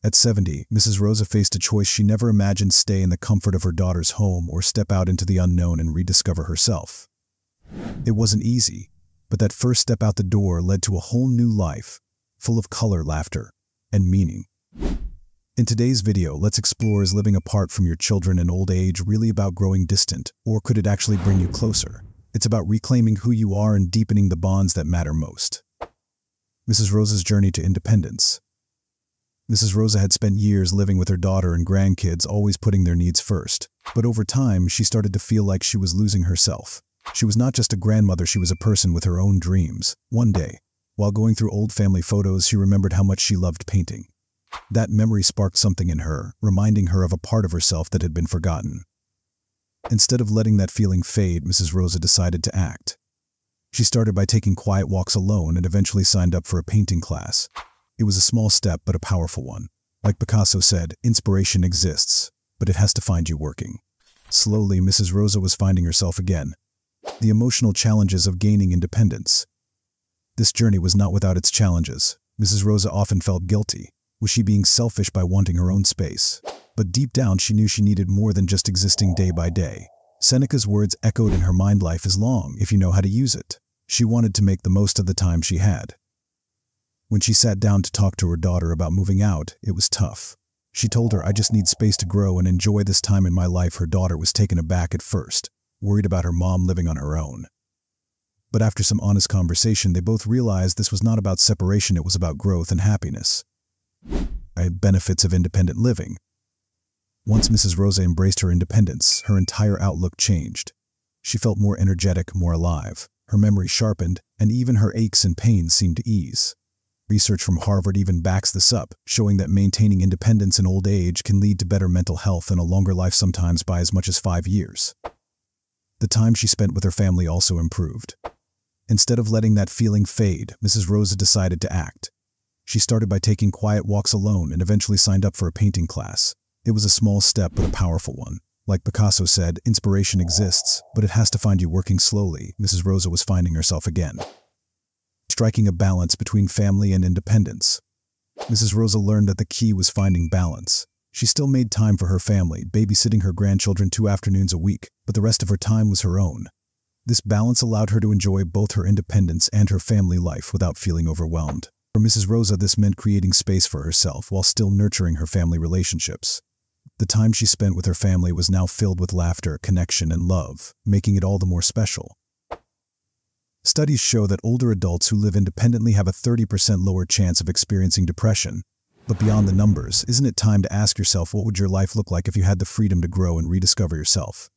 At 70, Mrs. Rosa faced a choice she never imagined: stay in the comfort of her daughter's home or step out into the unknown and rediscover herself. It wasn't easy, but that first step out the door led to a whole new life, full of color, laughter, and meaning. In today's video, let's explore: is living apart from your children in old age really about growing distant, or could it actually bring you closer? It's about reclaiming who you are and deepening the bonds that matter most. Mrs. Rosa's journey to independence. Mrs. Rosa had spent years living with her daughter and grandkids, always putting their needs first. But over time, she started to feel like she was losing herself. She was not just a grandmother, she was a person with her own dreams. One day, while going through old family photos, she remembered how much she loved painting. That memory sparked something in her, reminding her of a part of herself that had been forgotten. Instead of letting that feeling fade, Mrs. Rosa decided to act. She started by taking quiet walks alone and eventually signed up for a painting class. It was a small step, but a powerful one. Like Picasso said, inspiration exists, but it has to find you working. Slowly, Mrs. Rosa was finding herself again. The emotional challenges of gaining independence. This journey was not without its challenges. Mrs. Rosa often felt guilty. Was she being selfish by wanting her own space? But deep down, she knew she needed more than just existing day by day. Seneca's words echoed in her mind: life is long if you know how to use it. She wanted to make the most of the time she had. When she sat down to talk to her daughter about moving out, it was tough. She told her, "I just need space to grow and enjoy this time in my life." Her daughter was taken aback at first, worried about her mom living on her own. But after some honest conversation, they both realized this was not about separation, it was about growth and happiness. Benefits of independent living. Once Mrs. Rosa embraced her independence, her entire outlook changed. She felt more energetic, more alive. Her memory sharpened, and even her aches and pains seemed to ease. Research from Harvard even backs this up, showing that maintaining independence in old age can lead to better mental health and a longer life, sometimes by as much as 5 years. The time she spent with her family also improved. Instead of letting that feeling fade, Mrs. Rosa decided to act. She started by taking quiet walks alone and eventually signed up for a painting class. It was a small step, but a powerful one. Like Picasso said, inspiration exists, but it has to find you working. Slowly, Mrs. Rosa was finding herself again. Striking a balance between family and independence. Mrs. Rosa learned that the key was finding balance. She still made time for her family, babysitting her grandchildren 2 afternoons a week, but the rest of her time was her own. This balance allowed her to enjoy both her independence and her family life without feeling overwhelmed. For Mrs. Rosa, this meant creating space for herself while still nurturing her family relationships. The time she spent with her family was now filled with laughter, connection, and love, making it all the more special. Studies show that older adults who live independently have a 30% lower chance of experiencing depression. But beyond the numbers, isn't it time to ask yourself, what would your life look like if you had the freedom to grow and rediscover yourself?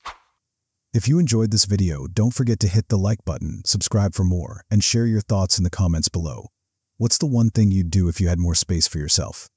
If you enjoyed this video, don't forget to hit the like button, subscribe for more, and share your thoughts in the comments below. What's the one thing you'd do if you had more space for yourself?